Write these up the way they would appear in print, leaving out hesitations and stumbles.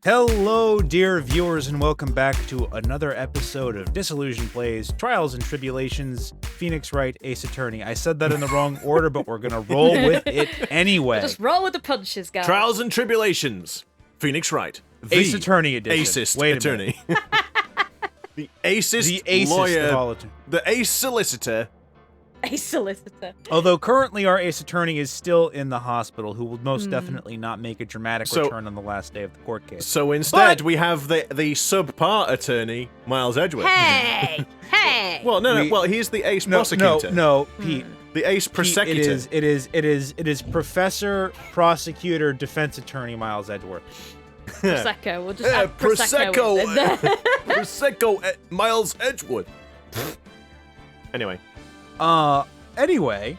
Hello, dear viewers, and welcome back to another episode of Disillusioned Plays, Trials and Tribulations, Phoenix Wright, Ace Attorney. I said that in the wrong order, but we're going to roll with it anyway. Just roll with the punches, guys. Trials and Tribulations, Phoenix Wright. The Ace Attorney edition. Acist Wait a attorney. minute. The acist, The acist lawyer. of all The ace solicitor. A solicitor. Although currently our Ace Attorney is still in the hospital, who will most definitely not make a dramatic return on the last day of the court case. So instead, we have the subpart attorney, Miles Edgeworth. Hey! Hey! Well, no. Well, he's the ace prosecutor. No, Pete. The ace prosecutor. Pete, it is Professor, Prosecutor, Defense Attorney Miles Edgeworth. Prosecco. We'll just add Prosecco. Prosecco Miles Edgeworth. Anyway. Anyway,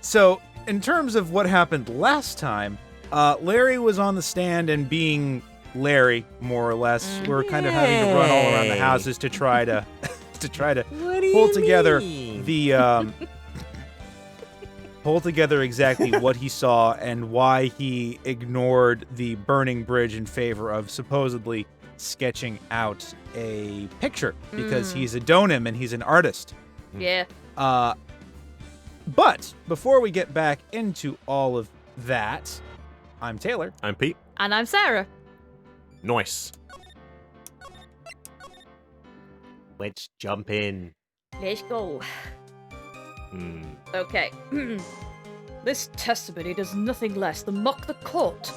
so in terms of what happened last time, Larry was on the stand and being Larry, more or less. We were kind of having to run all around the houses to try to pull together pull together exactly what he saw and why he ignored the burning bridge in favor of supposedly sketching out a picture because he's a Deauxnim and he's an artist. Yeah. But before we get back into all of that, I'm Taylor. I'm Pete. And I'm Sarah. Nice. Let's jump in. Let's go. Okay. This testimony does nothing less than mock the court.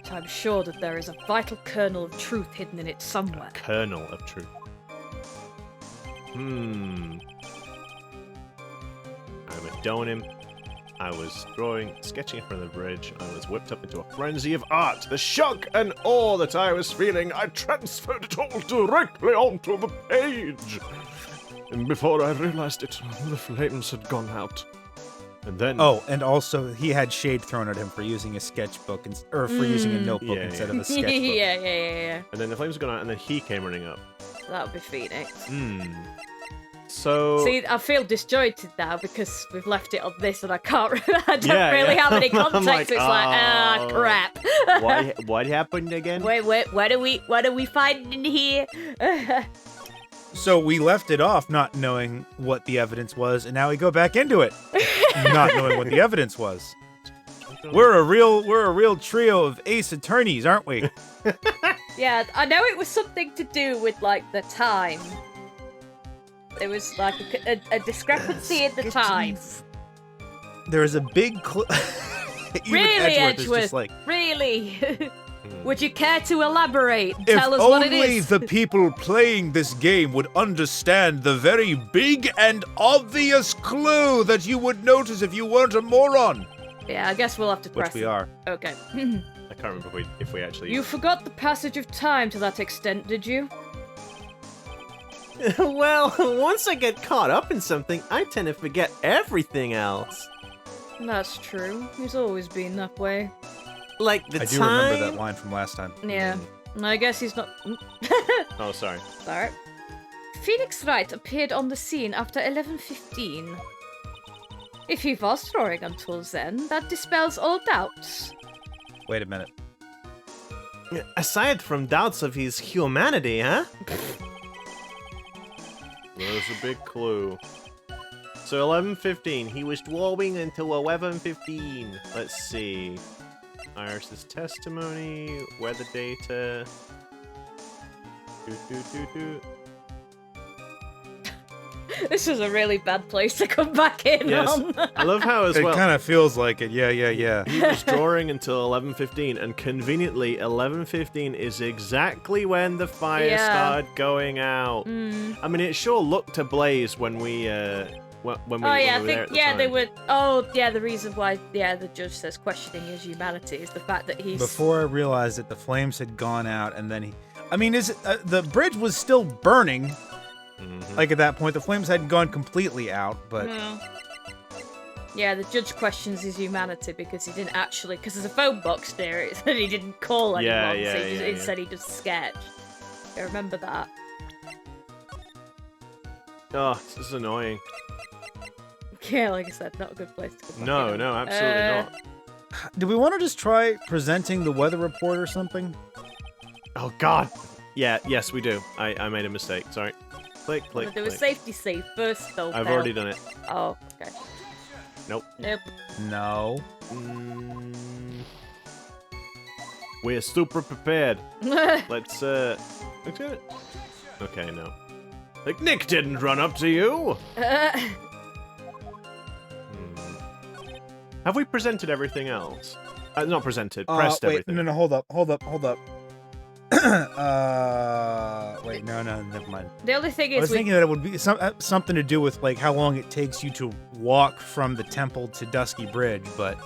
But I'm sure that there is a vital kernel of truth hidden in it somewhere. Kernel of truth. I'm a Deauxnim. I was sketching in front of the bridge. I was whipped up into a frenzy of art. The shock and awe that I was feeling, I transferred it all directly onto the page. And before I realized it, the flames had gone out. And then... Oh, and also he had shade thrown at him for using a sketchbook, or for using a notebook instead of a sketchbook. Yeah. And then the flames had gone out, and then he came running up. That would be Phoenix. So... See, I feel disjointed now because we've left it on this and I can't I don't really have any context. Like, it's crap. What happened again? Wait, what are we finding in here? So we left it off not knowing what the evidence was, and now we go back into it not knowing what the evidence was. We're a real trio of ace attorneys, aren't we? Yeah, I know it was something to do with like the time. There was like a discrepancy in the time. There is a big really, Edgeworth? Like, really? Would you care to elaborate? If Tell us what it only is. the people playing this game would understand the very big and obvious clue that you would notice if you weren't a moron. Yeah, I guess we'll have to press Which we it. are. Okay. I can't remember if we actually... You forgot the passage of time to that extent, did you? Well, once I get caught up in something, I tend to forget everything else. That's true. He's always been that way. Like the I do time... remember that line from last time. Yeah. I guess he's not... Oh, sorry. Alright. Phoenix Wright appeared on the scene after 11:15. If he was drawing until then, that dispels all doubts. Wait a minute. Aside from doubts of his humanity, huh? There's a big clue. So 11:15, he was drawing until 11:15. Let's see. Iris's testimony, weather data. This is a really bad place to come back in Yes. on. I love how as It well. kind of feels like it. Yeah. He was drawing until 11:15, and conveniently, 11:15 is exactly when the fire started going out. I mean, it sure looked ablaze when we when we Oh yeah, when we I were there think at the time. they were. Oh yeah, the reason why the judge says questioning his humanity is the fact that he's. Before I realized that the flames had gone out, and then the bridge was still burning. Like at that point, the flames hadn't gone completely out, but Yeah, the judge questions his humanity because he didn't actually, because there's a phone box near it, and he didn't call anyone, instead he just sketched. I remember that. Oh, this is annoying. Yeah, like I said, not a good place to come back in. No, absolutely not. do we want to just try presenting the weather report or something? Oh, God. Yeah, yes, we do. I made a mistake. Sorry. Click, click, Do a click. safety save first, though. I've already done it. Oh, okay. Nope. Nope. No. We're super prepared. Let's, look at it. Okay, no. Like, Nick didn't run up to you! Have we presented everything else? Not presented, pressed wait, everything. No, hold up. Wait, no, never mind. The only thing I was is, thinking that it would be something to do with, like, how long it takes you to walk from the temple to Dusky Bridge, but...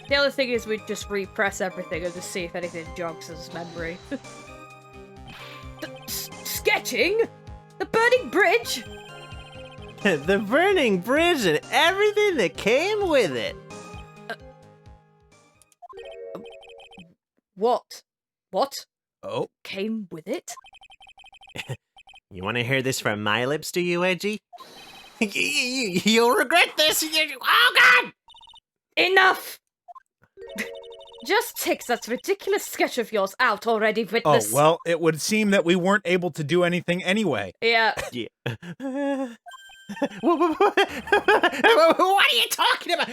the other thing is we'd just repress everything and just see if anything jogs his memory. Sketching? The burning bridge? The burning bridge and everything that came with it. What? What Oh? came with it? You want to hear this from my lips, do you, Edgy? You'll regret this. Oh, God! Enough! Just take that ridiculous sketch of yours out already, witness. Oh, well, it would seem that we weren't able to do anything anyway. Yeah. Yeah. What are you talking about?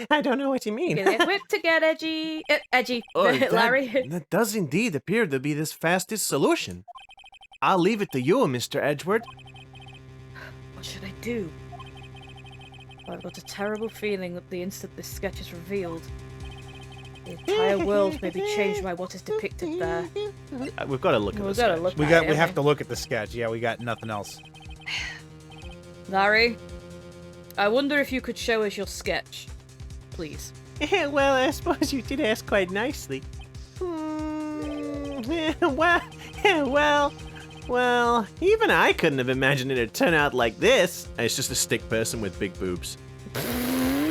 I don't know what you mean. Get whipped to get edgy. Edgy, Oh, Larry. That does indeed appear to be this fastest solution. I'll leave it to you, Mr. Edgeworth. What should I do? I've got a terrible feeling that the instant this sketch is revealed, the entire world may be changed by what is depicted there. We've got to look at We've this. got to look We at it, have to look at the sketch. Yeah, we got nothing else. Larry, I wonder if you could show us your sketch, please. Well, I suppose you did ask quite nicely. Well, even I couldn't have imagined it'd turn out like this. It's just a stick person with big boobs.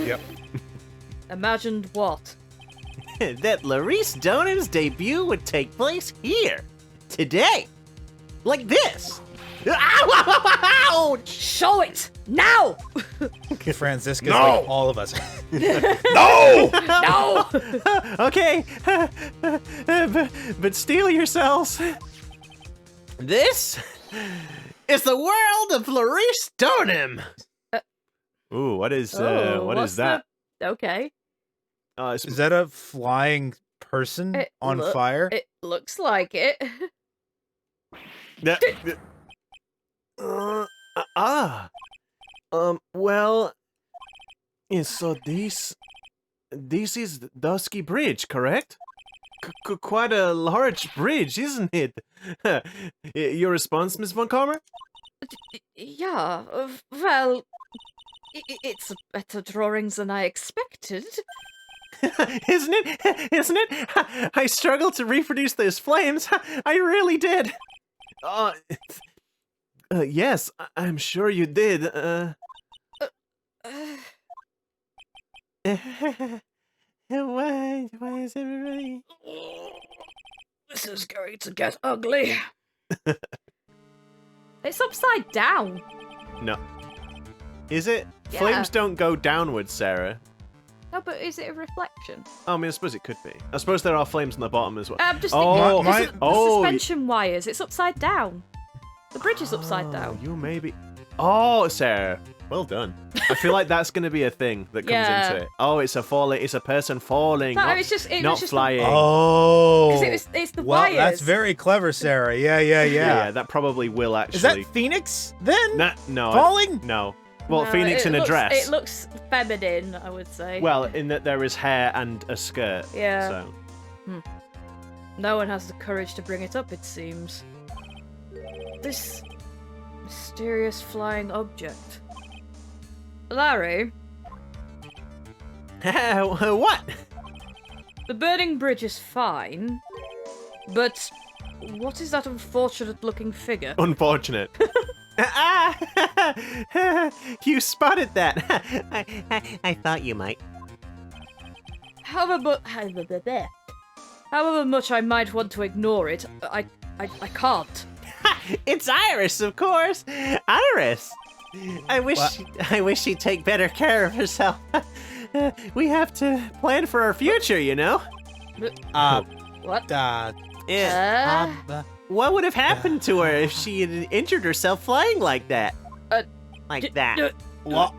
Yep. Imagined what? That Laurice Deauxnim's debut would take place here, today, like this. Ouch! Show it! Now! Francisca's No! like all of us. No! No! Okay, but steel yourselves. This is the world of Laurice Deauxnim. Ooh, what is what's that? Okay. Is that a flying person on fire? It looks like it. Well, so this is Dusky Bridge, correct? Quite a large bridge, isn't it? Your response, Miss Von Karmer? Yeah, well, it's better drawings than I expected. Isn't it? I struggled to reproduce those flames. I really did. Yes, I'm sure you did. Why is everybody... This is going to get ugly. It's upside down. No. Is it? Yeah. Flames don't go downwards, Sarah. No, but is it a reflection? I mean, I suppose it could be. I suppose there are flames on the bottom as well. I'm just Oh, thinking, the suspension wires, it's upside down. The bridge is upside down. You maybe... Oh, Sarah. Well done. I feel like that's going to be a thing that comes into it. Oh, it's a person falling, No, not, it's just not flying. Oh. Because it's the well, wires. that's very clever, Sarah. Yeah. Yeah, that probably will actually... Is that Phoenix, then? No. Falling? No. Well, No, Phoenix in a dress. It looks feminine, I would say. Well, in that there is hair and a skirt. Yeah. So. No one has the courage to bring it up, it seems. This mysterious flying object. Larry, What? the burning bridge is fine, but what is that unfortunate-looking figure? Unfortunate. You spotted that. I thought you might. However much I might want to ignore it, I can't. It's Iris, of course. Iris. I wish she'd take better care of herself. we have to plan for our future, you know? What? What would have happened to her if she had injured herself flying like that? What?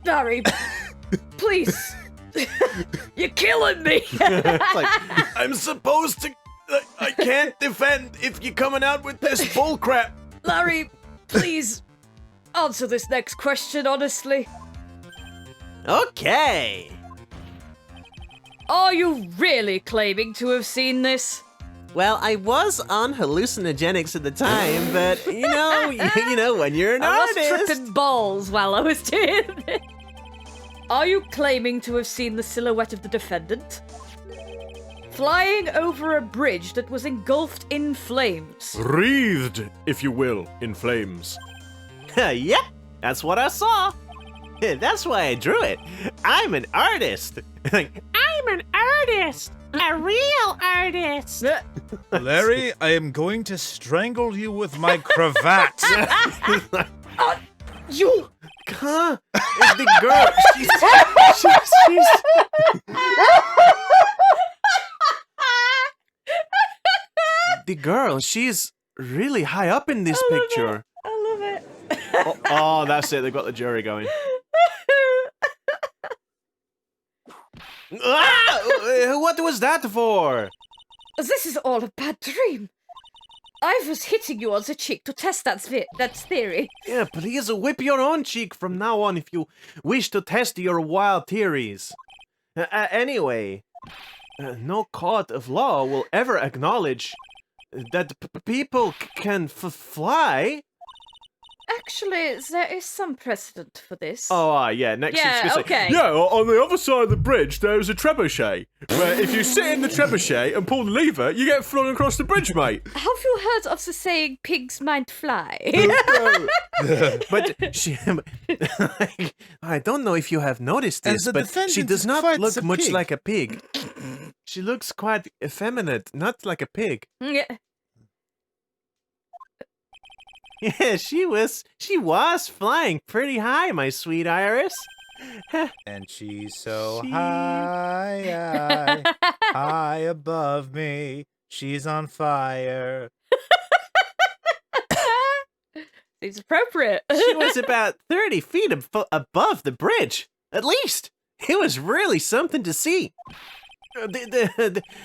Larry, please. You're killing me. I'm supposed to... I can't defend if you're coming out with this bullcrap. Larry, please answer this next question honestly. Okay. Are you really claiming to have seen this? Well, I was on hallucinogenics at the time, but you know, when you're an I was artist. tripping balls while I was doing it. Are you claiming to have seen the silhouette of the defendant? Flying over a bridge that was engulfed in flames. Wreathed, if you will, in flames. Yep, that's what I saw. That's why I drew it. I'm an artist. I'm an artist. A real artist. Larry, I am going to strangle you with my cravat. You... Huh? The girl, she's... The girl, she's really high up in this picture. I love it. Oh, that's it. They've got the jury going. What was that for? This is all a bad dream. I was hitting you on the cheek to test that theory. Yeah, please whip your own cheek from now on if you wish to test your wild theories. Anyway, no court of law will ever acknowledge that people can fly. Actually, there is some precedent for this. Oh, yeah, next Yeah, it's gonna okay. say, yeah, on the other side of the bridge, there's a trebuchet. Where if you sit in the trebuchet and pull the lever, you get flung across the bridge, mate. Have you heard of the saying, pigs might fly? But she... I don't know if you have noticed this, but she does not look much like a pig. She looks quite effeminate, not like a pig. Yeah. Yeah, she was flying pretty high, my sweet Iris. And she's so high, high above me. She's on fire. Seems appropriate. She was about 30 feet above the bridge, at least. It was really something to see.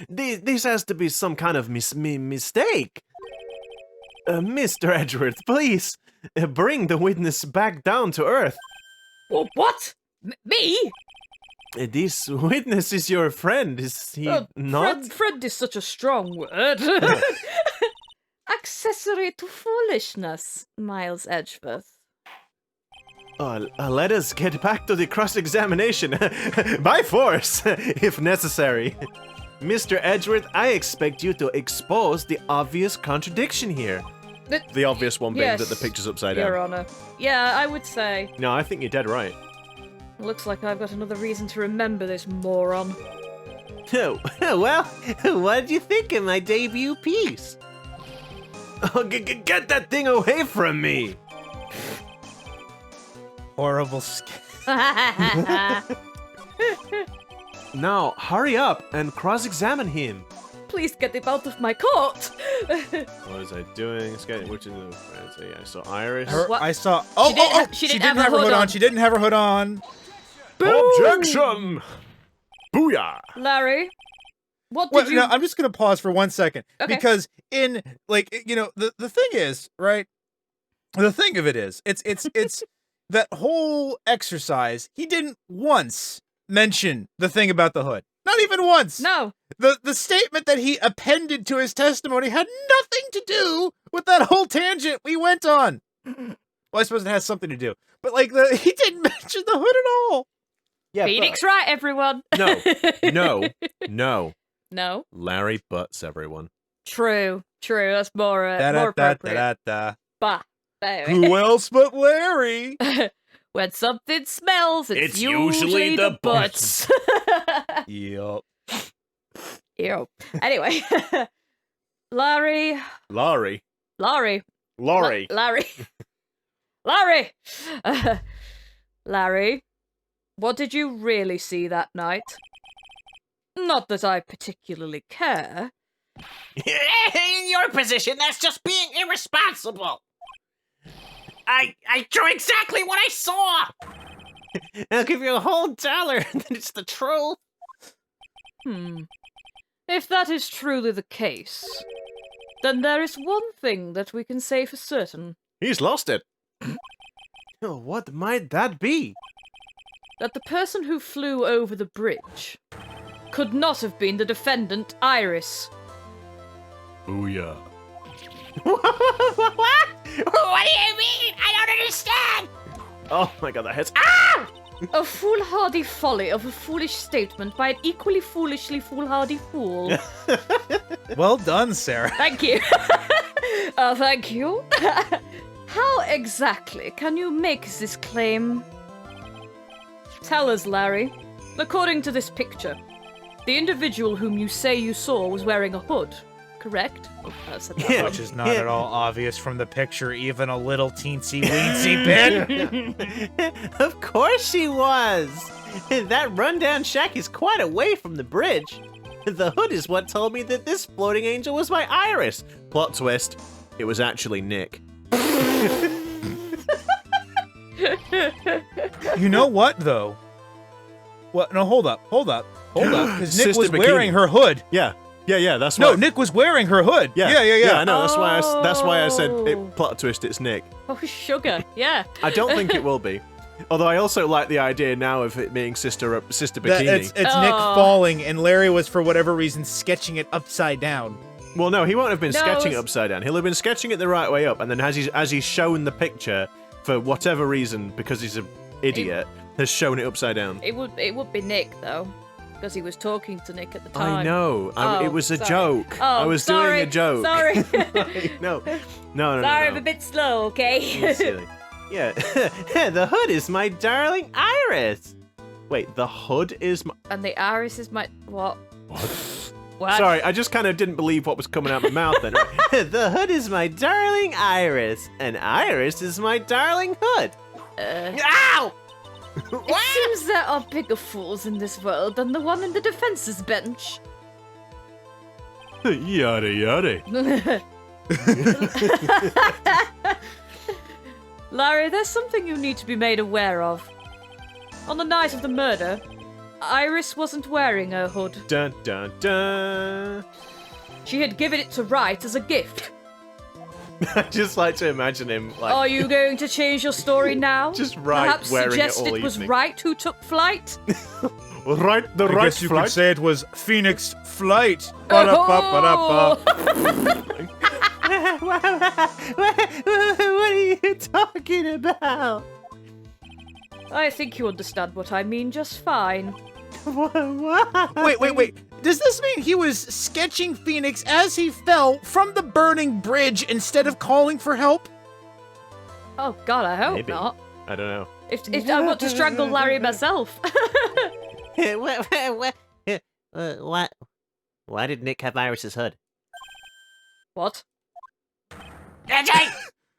This has to be some kind of mistake. Mr. Edgeworth, please, bring the witness back down to earth. What? Me? This witness is your friend, is he not? Friend is such a strong word. Accessory to foolishness, Miles Edgeworth. Let us get back to the cross-examination, by force, if necessary. Mr. Edgeworth, I expect you to expose the obvious contradiction here. The obvious one being that the picture's upside down. Your Honor. Yeah, I would say. No, I think you're dead right. Looks like I've got another reason to remember this moron. Oh, well, what did you think of my debut piece? Oh, get that thing away from me! Horrible skin. Now, hurry up and cross-examine him. Please get him out of my court. What was I doing? Which is yeah, so Iris. I saw. Oh, she didn't have her hood on. She didn't have her hood on. Objection! Booyah! Larry, what did you? No, I'm just gonna pause for 1 second because the thing is, right? The thing of it is, it's that whole exercise. He didn't once mention the thing about the hood. Not even once. No. The statement that he appended to his testimony had nothing to do with that whole tangent we went on. Well, I suppose it has something to do, but he didn't mention the hood at all. Yeah, Phoenix Wright, everyone. No. No. Larry butts everyone. True. That's more appropriate. Bah. Anyway. Who else but Larry? When something smells, it's usually the butts. Yup. Ew. Anyway. Larry. Larry, what did you really see that night? Not that I particularly care. In your position, that's just being irresponsible. I drew exactly what I saw. I'll give you a whole $1, and then it's the truth. If that is truly the case, then there is one thing that we can say for certain. He's lost it. Oh, what might that be? That the person who flew over the bridge could not have been the defendant, Iris. Booyah. What? What do you mean? I don't understand. Oh my god, that hurts. Ah! A foolhardy folly of a foolish statement by an equally foolishly foolhardy fool. Well done, Sarah. Thank you. Thank you. How exactly can you make this claim? Tell us, Larry. According to this picture, the individual whom you say you saw was wearing a hood, correct? Oh, I said that wrong. Which is not at all obvious from the picture, even a little teensy-weensy bit. Of course she was. That rundown shack is quite away from the bridge. The hood is what told me that this floating angel was my Iris. Plot twist. It was actually Nick. You know what, though? What? No, hold up. Because Nick Sister was Bikini. wearing her hood. Yeah, that's No, why. Nick was wearing her hood. Yeah, I know. That's why I said Oh. plot twist. It's Nick. Oh, sugar. Yeah. I don't think it will be. Although I also like the idea now of it being Sister That- Bikini. it's Nick falling, and Larry was, for whatever reason, sketching it upside down. Well, no, he won't have been No, sketching it it's- upside down. He'll have been sketching it the right way up, and then as he's shown the picture, for whatever reason, because he's an idiot, has shown it upside down. It would be Nick, though, because he was talking to Nick at the time. I know. Oh, it was a sorry. joke. Oh, I was sorry, doing a joke. Sorry. No. Sorry, No. I'm a bit slow, okay? You're silly. Yeah, the hood is my darling Iris. Wait, the hood is my... And the Iris is my... What? What? Sorry, I just kind of didn't believe what was coming out of my mouth then. The hood is my darling Iris, and Iris is my darling hood. Ow! It seems there are bigger fools in this world than the one in the defense's bench. Yada yada. Larry, there's something you need to be made aware of. On the night of the murder, Iris wasn't wearing her hood. Dun dun dun. She had given it to Wright as a gift. I just like to imagine him like. Are you going to change your story now? Just Wright Perhaps wearing it suggest all it was evening. Wright who took flight? Right, the I right guess you flight. could say it was Phoenix Flight. Oh! What are you talking about? I think you understand what I mean just fine. What? Wait. Does this mean he was sketching Phoenix as he fell from the burning bridge instead of calling for help? Oh God, I hope Maybe. not. I don't know. If I want to strangle Larry myself. What? Why did Nick have Iris's hood? What? AJ!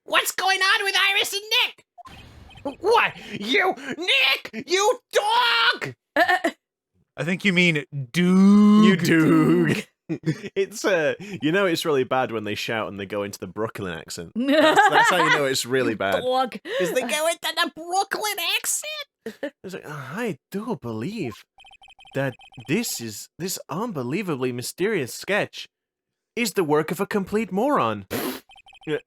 What's going on with Iris and Nick? What? You, Nick! You dog! I think you mean Doog. You do. It's it's really bad when they shout and they go into the Brooklyn accent. That's how you know it's really bad. Dog. Is they go into the Brooklyn accent? It's like, I do believe that this unbelievably mysterious sketch is the work of a complete moron.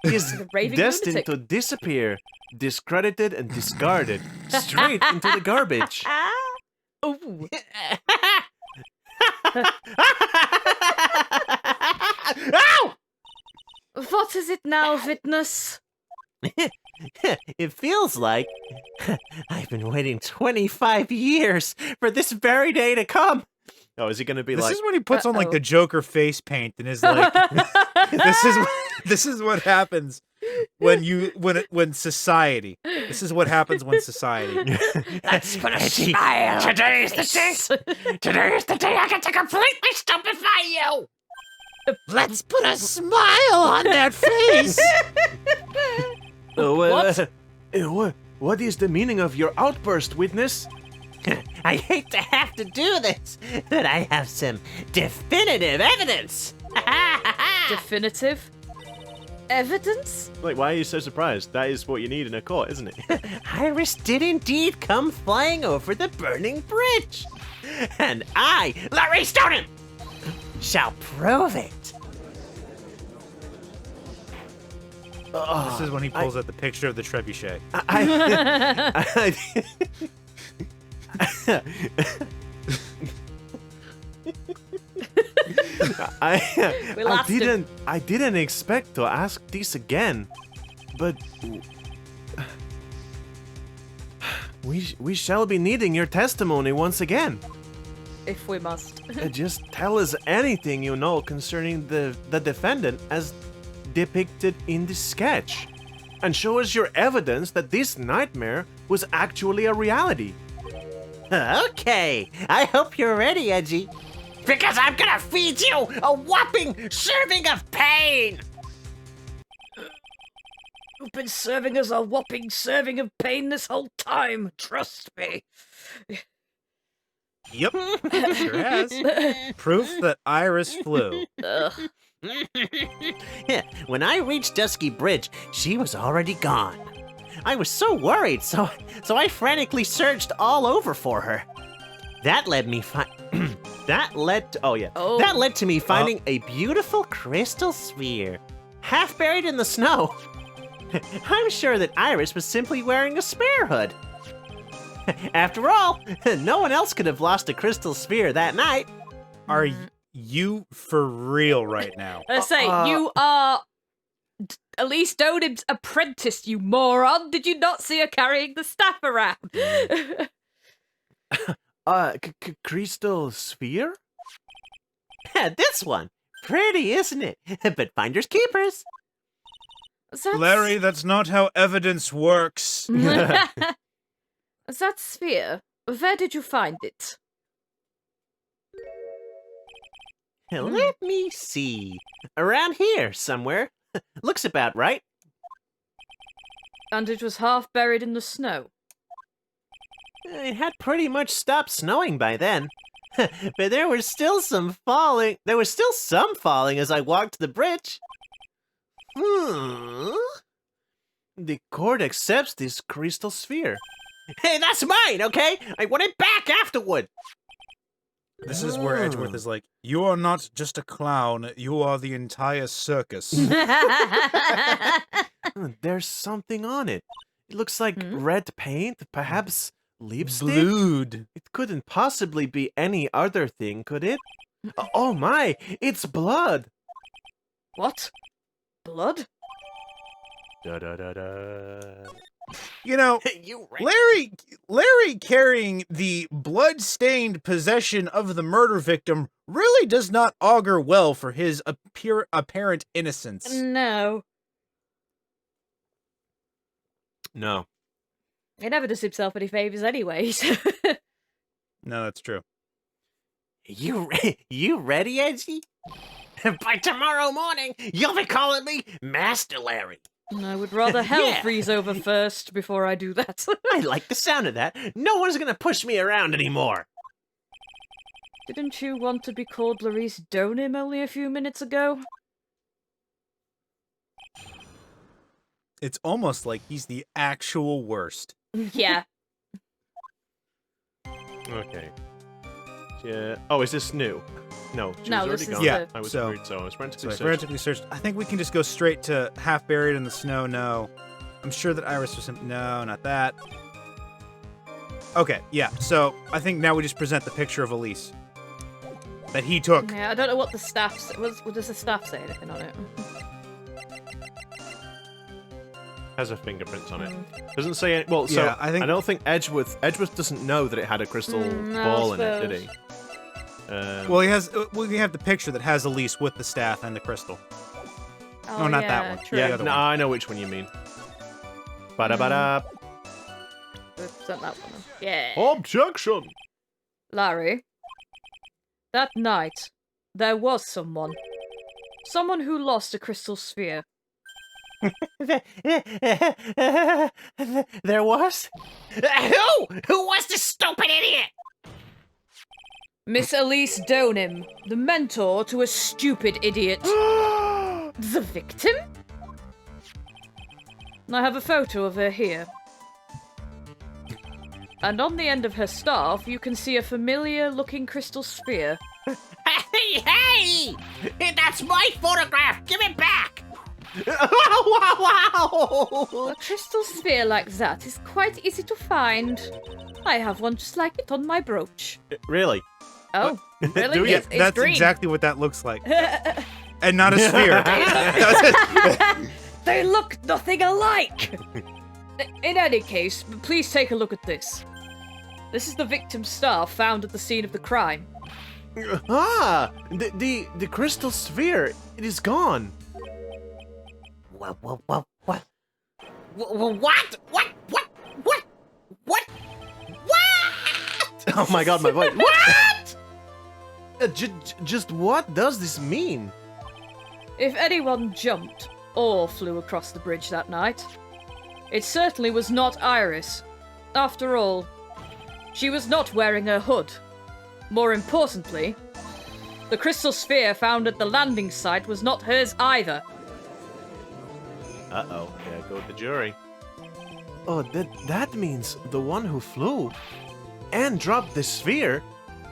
Is A raving destined lunatic. to disappear, discredited and discarded straight into the garbage. Ooh. Ow! What is it now, witness? It feels like I've been waiting 25 years for this very day to come. Oh, is he going to be This like? is when he puts on like Uh-oh. the Joker face paint and is like, this is what happens when society. This is what happens when society. Let's put a smile. Today's the day. Today's the day I get to completely stupefy you. Let's put a smile on that face. Oh, What? What is the meaning of your outburst, witness? I hate to have to do this, but I have some definitive evidence. Definitive evidence? Like, why are you so surprised? That is what you need in a court, isn't it? Iris did indeed come flying over the burning bridge. And I, Laurice Deauxnim, shall prove it. This is when he pulls out the picture of the trebuchet. I didn't expect to ask this again, but we shall be needing your testimony once again. If we must. Just tell us anything you know concerning the defendant as depicted in the sketch, and show us your evidence that this nightmare was actually a reality. Okay, I hope you're ready, Edgy. Because I'm gonna feed you a whopping serving of pain! You've been serving us a whopping serving of pain this whole time, trust me. Yep, sure has. Proof that Iris flew. Ugh. When I reached Dusky Bridge, she was already gone. I was so worried, so I frantically searched all over for her. That led me That led to me finding a beautiful crystal sphere, half buried in the snow. I'm sure that Iris was simply wearing a spare hood. After all, no one else could have lost a crystal sphere that night. Are you for real right now? I say, you are Elise Deaunim's apprentice, you moron. Did you not see her carrying the staff around? Crystal sphere? This one. Pretty, isn't it? But finders keepers. Larry, that's not how evidence works. That sphere, where did you find it? Let me see. Around here, somewhere. Looks about right. And it was half buried in the snow. It had pretty much stopped snowing by then. But there was still some falling. There was still some falling as I walked the bridge. The court accepts this crystal sphere. Hey, that's mine, okay? I want it back afterward. This is where Edgeworth is like, you are not just a clown, you are the entire circus. There's something on it. It looks like red paint, perhaps lipstick? Blued. It couldn't possibly be any other thing, could it? Oh my, it's blood! What? Blood? Da da da da. You know, You right. Larry carrying the blood-stained possession of the murder victim really does not augur well for his apparent innocence. No. No. He never does himself any favours anyway. No, that's true. You ready, Edgy? By tomorrow morning, you'll be calling me Master Larry. I would rather hell Yeah. freeze over first before I do that. I like the sound of that. No one's gonna push me around anymore. Didn't you want to be called Laurice Deauxnim only a few minutes ago? It's almost like he's the actual worst. Yeah. Okay. Yeah. Oh, is this new? No, she No, was this already is gone. Yeah, I was so- worried, so I was frantically So I searching. frantically searched. I think we can just go straight to half buried in the snow. No. I'm sure that Iris was no, not that. Okay, yeah. So I think now we just present the picture of Elise that he took. Yeah, I don't know what the staff what does the staff say anything on it? Has her fingerprints on it. Doesn't say any, well, so Yeah, I think- I don't think Edgeworth doesn't know that it had a crystal No, ball I in it, did suppose. he? Well, he has. We have the picture that has Elise with the staff and the crystal. Oh, not yeah, that one. True. The yeah, other no, one. I know which one you mean. Ba-da-ba-da. Present that one. Yeah. Objection! Larry, that night, there was someone. Someone who lost a crystal sphere. There was? Who was this stupid idiot? Miss Elise Deauxnim, the mentor to a stupid idiot. The victim? I have a photo of her here. And on the end of her staff, you can see a familiar-looking crystal sphere. Hey! That's my photograph! Give it back! Wow! A crystal sphere like that is quite easy to find. I have one just like it on my brooch. Really? Oh, really? Do you? It's That's green. exactly what that looks like. And not a sphere. They look nothing alike! In any case, please take a look at this. This is the victim's staff found at the scene of the crime. The crystal sphere. It is gone. What? What? Oh my god, my voice. What? Just what does this mean? If anyone jumped or flew across the bridge that night, it certainly was not Iris. After all, she was not wearing her hood. More importantly, the crystal sphere found at the landing site was not hers either. Uh-oh. Yeah, go with the jury. Oh, that means the one who flew and dropped the sphere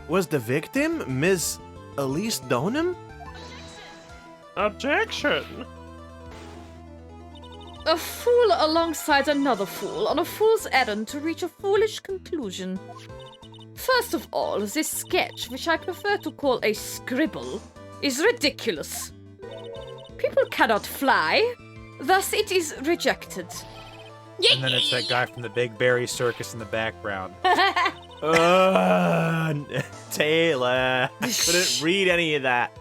was the victim, Miss Elise Deauxnim? Objection! A fool alongside another fool on a fool's errand to reach a foolish conclusion. First of all, this sketch, which I prefer to call a scribble, is ridiculous. People cannot fly, thus it is rejected. And then it's that guy from the Big Berry Circus in the background. Taylor, I couldn't read any of that.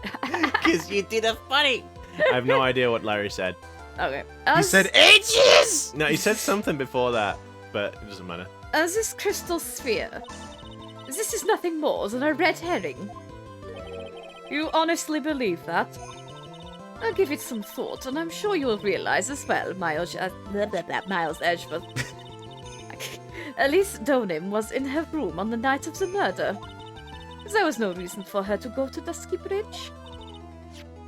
Because you did a funny. I have no idea what Larry said. Okay. He said ages! No, he said something before that, but it doesn't matter. As this crystal sphere, this is nothing more than a red herring. You honestly believe that? I'll give it some thought, and I'm sure you'll realize as well, Miles Edgeworth. Elise Deauxnim was in her room on the night of the murder. There was no reason for her to go to Dusky Bridge.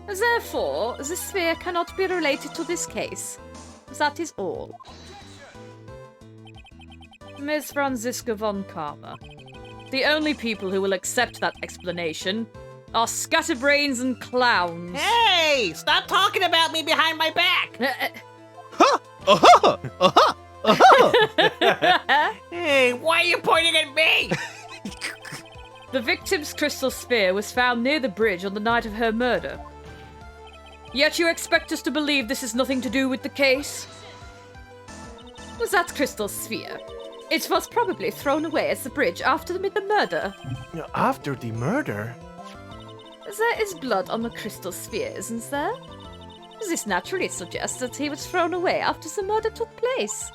Therefore, the sphere cannot be related to this case. That is all. Miss Franziska von Karma. The only people who will accept that explanation are scatterbrains and clowns. Hey! Stop talking about me behind my back! Hey, why are you pointing at me? The victim's crystal sphere was found near the bridge on the night of her murder. Yet you expect us to believe this has nothing to do with the case? Was that crystal sphere? It was probably thrown away at the bridge after the murder. After the murder? There is blood on the crystal sphere, isn't there? This naturally suggests that he was thrown away after the murder took place.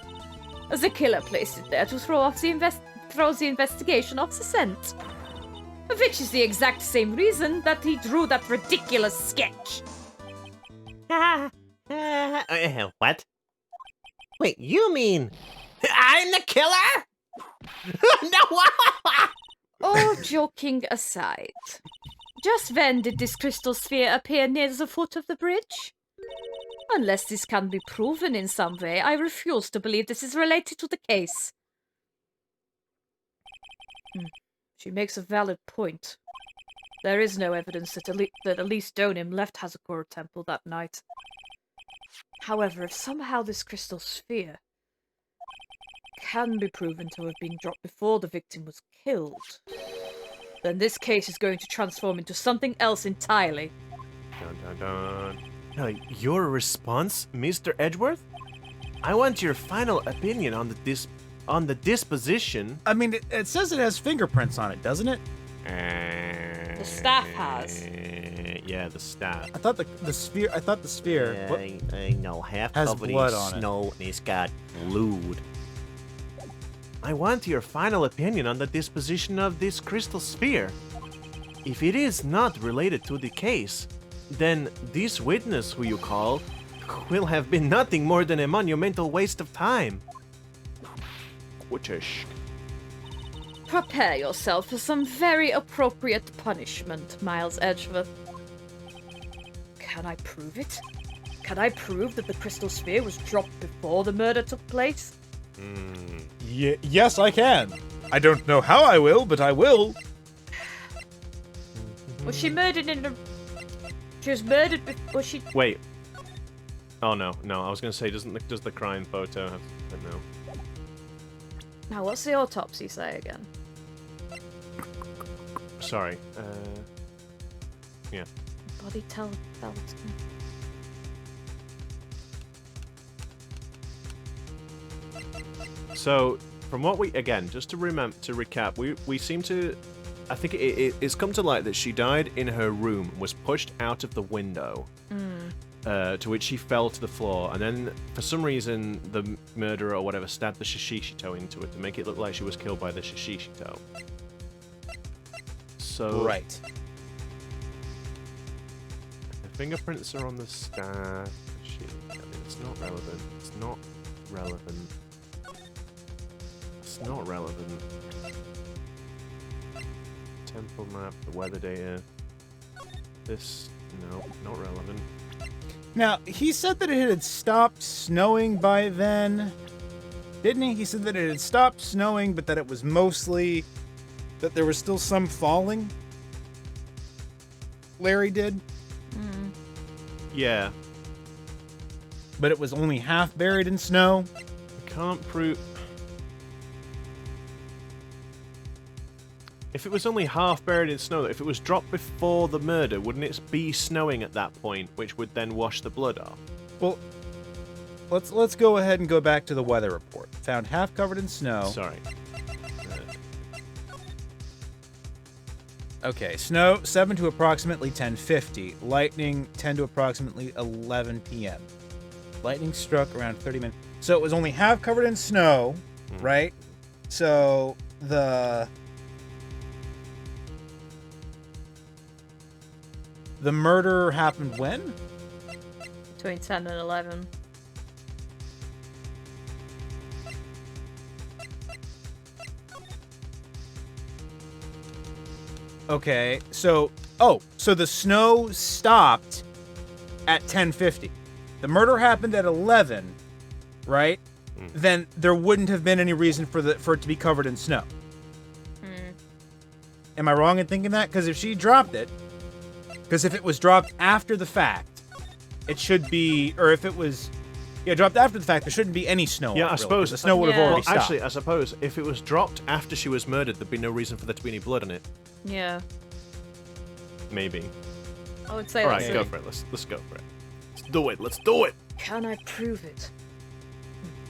The killer placed it there to throw the investigation off the scent. Which is the exact same reason that he drew that ridiculous sketch. What? Wait, you mean I'm the killer? No! All joking aside, just when did this crystal sphere appear near the foot of the bridge? Unless this can be proven in some way, I refuse to believe this is related to the case. She makes a valid point. There is no evidence that Elise Deauxnim left Hazakura Temple that night. However, if somehow this crystal sphere can be proven to have been dropped before the victim was killed, then this case is going to transform into something else entirely. Dun, dun, dun. Your response, Mr. Edgeworth? I want your final opinion on the disposition. I mean, it says it has fingerprints on it, doesn't it? The staff has. Yeah, the staff. I thought the sphere. I thought the sphere. Yeah, I know, half Has covered blood in on it. snow and it's got blued. I want your final opinion on the disposition of this crystal sphere. If it is not related to the case, then this witness who you call will have been nothing more than a monumental waste of time. Whitish. Prepare yourself for some very appropriate punishment, Miles Edgeworth. Can I prove it? Can I prove that the crystal sphere was dropped before the murder took place? Yes, I can. I don't know how I will, but I will. Was she murdered in a... She was murdered before she... Wait. Oh no, I was gonna say, does the crime photo have... No. Now, what's the autopsy say again? Sorry, yeah. Body tell... So, from what we... Again, just to recap, we seem to... I think it's come to light that she died in her room, was pushed out of the window, to which she fell to the floor, and then, for some reason, the murderer or whatever stabbed the shishi toe into it to make it look like she was killed by the shishi toe. So... Right. The fingerprints are on the staff sheet. I mean, it's not relevant. It's not relevant. It's not relevant. Temple map, the weather data. This, no, not relevant. Now, he said that it had stopped snowing by then. Didn't he? He said that it had stopped snowing, but that it was mostly... that there was still some falling. Larry did. Yeah. But it was only half buried in snow. I can't prove... If it was only half buried in snow, if it was dropped before the murder, wouldn't it be snowing at that point, which would then wash the blood off? Well, let's go ahead and go back to the weather report. Found half covered in snow. Sorry. Okay, snow 7 to approximately 10:50. Lightning 10 to approximately 11 p.m. Lightning struck around 30 minutes. So it was only half covered in snow, right? So the murder happened when? Between 10 and 11. Okay, so the snow stopped at 10:50. The murder happened at 11, right? Then there wouldn't have been any reason for it to be covered in snow. Am I wrong in thinking that? Because if she dropped it, because if it was dropped after the fact, it should be, or if it was, dropped after the fact, there shouldn't be any snow. Yeah, I suppose the snow would have Yeah. already stopped. Actually, I suppose if it was dropped after she was murdered, there'd be no reason for there to be any blood on it. Yeah. Maybe. I would say All that's right, go for it. Let's go for it. Let's do it. Let's do it. Can I prove it?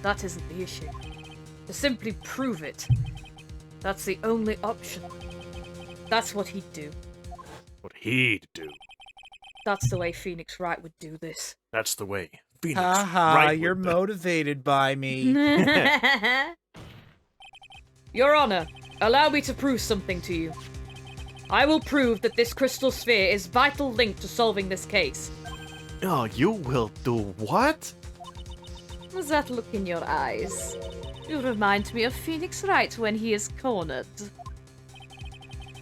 That isn't the issue. To simply prove it. That's the only option. That's what he'd do. What he'd do. That's the way Phoenix Wright would do this. That's the way. Phoenix Haha, Wright you're would- motivated by me. Your Honor, allow me to prove something to you. I will prove that this crystal sphere is vital link to solving this case. Oh, you will do what? What's that look in your eyes? You remind me of Phoenix Wright when he is cornered.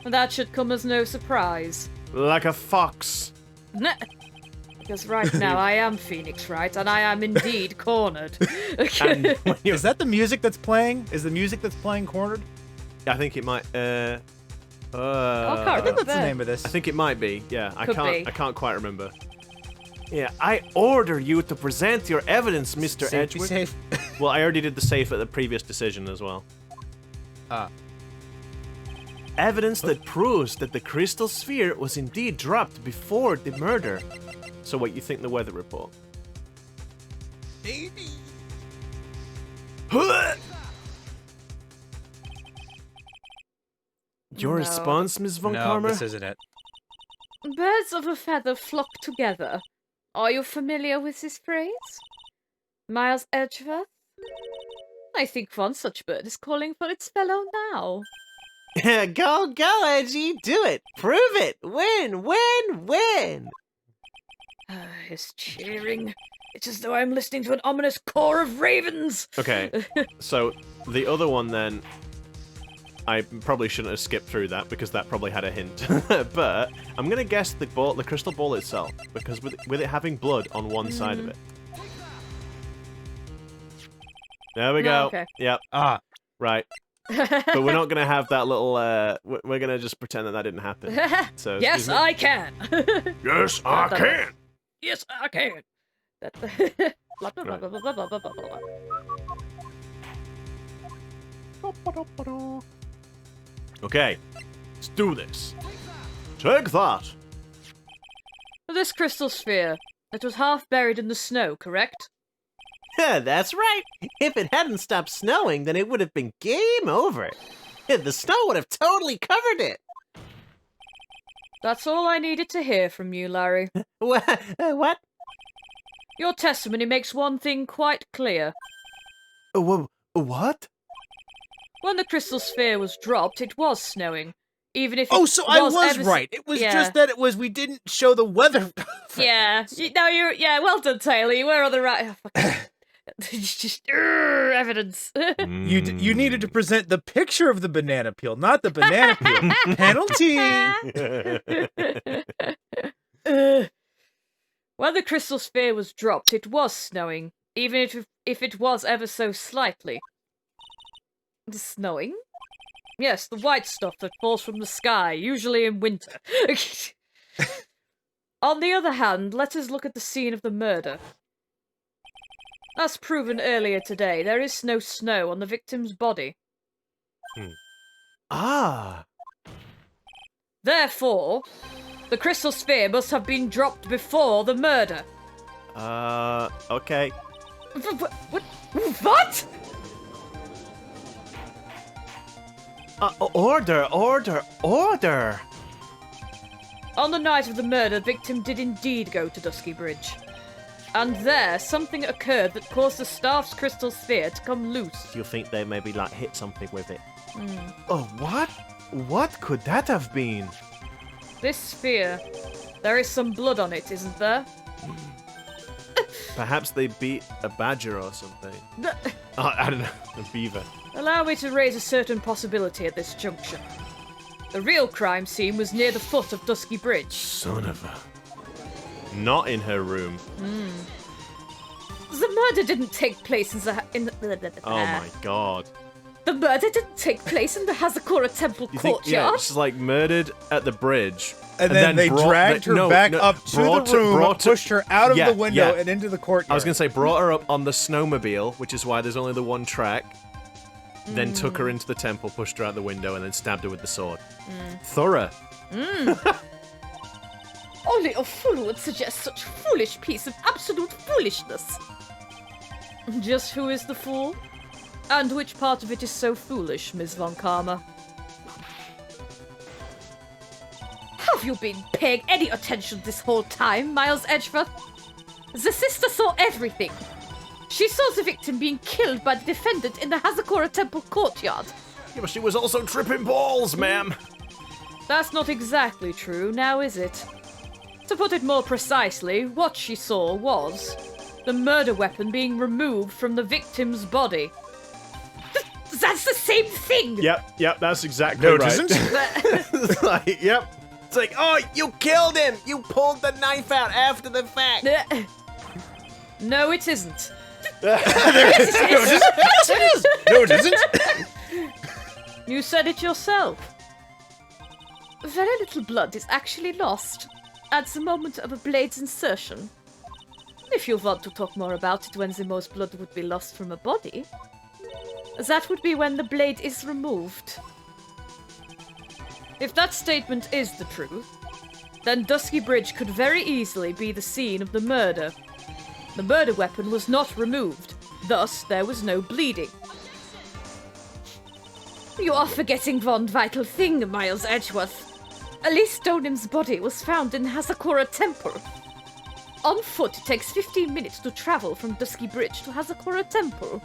That should come as no surprise. Like a fox. Because right now I am Phoenix Wright, and I am indeed cornered. And when you- Is that the music that's playing? Is the music that's playing cornered? I think it might. I can't I think that's the name of this. I think it might be. Yeah, I Could can't. be. I can't quite remember. Yeah, I order you to present your evidence, Mr. Safety Edgeworth. safe. Well, I already did the safe at the previous decision as well. Evidence that proves that the crystal sphere was indeed dropped before the murder. So what, you think the weather report? Maybe. Your No. response, Ms. Von No, Karma? this isn't it. Birds of a feather flock together. Are you familiar with this phrase? Miles Edgeworth? I think one such bird is calling for its fellow now. Go, Edgy, do it. Prove it. Win. His cheering. It's as though I'm listening to an ominous choir of ravens. Okay, so the other one then, I probably shouldn't have skipped through that because that probably had a hint. But I'm gonna guess the crystal ball itself, because with it having blood on one side of it. There we go. Okay. Yep. Ah. Right. But we're not gonna have that little. We're gonna just pretend that didn't happen. So Yes, I can. Yes, I can. Yes, I can. Blah, blah, blah, blah, blah, blah, blah, blah, blah. Okay, let's do this. Take that. This crystal sphere, it was half buried in the snow, correct? Yeah, that's right. If it hadn't stopped snowing, then it would have been game over. Yeah, the snow would have totally covered it. That's all I needed to hear from you, Larry. What? Your testimony makes one thing quite clear. What? When the crystal sphere was dropped, it was snowing. Even if Oh, so I was ever right. It was yeah. just that we didn't show the weather. Yeah. Yeah, well done, Taylor. You were on the right... Just evidence. You needed to present the picture of the banana peel, not the banana peel. Penalty. When the crystal sphere was dropped, it was snowing, even if it was ever so slightly. The snowing? Yes, the white stuff that falls from the sky, usually in winter. On the other hand, let us look at the scene of the murder. As proven earlier today, there is no snow on the victim's body. Ah. Therefore, the crystal sphere must have been dropped before the murder. Okay. What? Order. On the night of the murder, the victim did indeed go to Dusky Bridge. And there, something occurred that caused the staff's crystal sphere to come loose. Do you think they maybe like hit something with it? Oh, what? What could that have been? This sphere, there is some blood on it, isn't there? Perhaps they beat a badger or something. I don't know, a beaver. Allow me to raise a certain possibility at this juncture. The real crime scene was near the foot of Dusky Bridge. Son of a... Not in her room. The murder didn't take place in the... Oh my god. The murder didn't take place in the Hazakura Temple You think, courtyard. she's like murdered at the bridge. And then they dragged her back up to the room, pushed her out of the window and into the courtyard. I was going to say, brought her up on the snowmobile, which is why there's only the one track. Then took her into the temple, pushed her out the window, and then stabbed her with the sword. Thorough. Only a fool would suggest such foolish piece of absolute foolishness. Just who is the fool? And which part of it is so foolish, Ms. Von Karma? Have you been paying any attention this whole time, Miles Edgeworth? The sister saw everything. She saw the victim being killed by the defendant in the Hazakura Temple courtyard. Yeah, but she was also tripping balls, ma'am. That's not exactly true, now is it? To put it more precisely, what she saw was the murder weapon being removed from the victim's body. That's the same thing! Yep, that's exactly right. No, it isn't. It's like, yep. It's like, oh, you killed him! You pulled the knife out after the fact! No, it isn't. Yes, it is. No, it isn't. You said it yourself. Very little blood is actually lost at the moment of a blade's insertion. If you want to talk more about it when the most blood would be lost from a body, that would be when the blade is removed. If that statement is the truth, then Dusky Bridge could very easily be the scene of the murder. The murder weapon was not removed, thus there was no bleeding. You are forgetting one vital thing, Miles Edgeworth. Elise Deaughnim's body was found in Hazakura Temple. On foot, it takes 15 minutes to travel from Dusky Bridge to Hazakura Temple.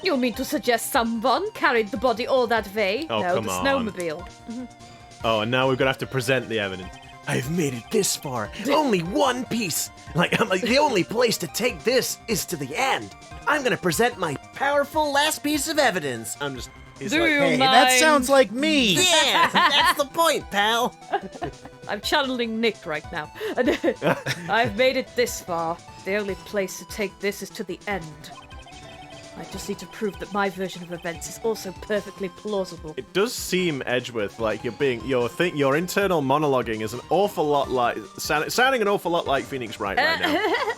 You mean to suggest someone carried the body all that way? Oh, no, come the on. snowmobile. Oh, and now we're going to have to present the evidence. I've made it this far. Only one piece. I'm like, the only place to take this is to the end. I'm gonna present my powerful last piece of evidence. He's Do like, you Hey, mind? that sounds like me. Yeah, that's the point, pal. I'm channeling Nick right now. I've made it this far. The only place to take this is to the end. I just need to prove that my version of events is also perfectly plausible. It does seem, Edgeworth, like your internal monologuing is an awful lot like sounding an awful lot like Phoenix Wright right now.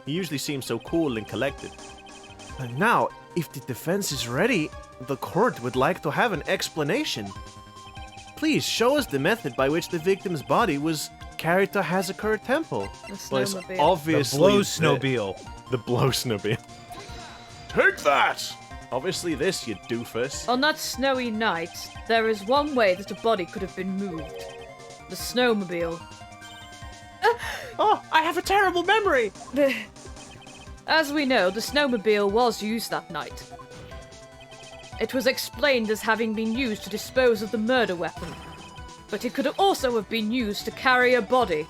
He usually seems so cool and collected. And now, if the defense is ready, the court would like to have an explanation. Please show us the method by which the victim's body was carried to Hazakura Temple. The Well, it's snowmobile. obviously The blow snowmobile. The blow snowmobile. Take that! Obviously this, you doofus. On that snowy night, there is one way that a body could have been moved. The snowmobile. Oh, I have a terrible memory! As we know, the snowmobile was used that night. It was explained as having been used to dispose of the murder weapon, but it could also have been used to carry a body.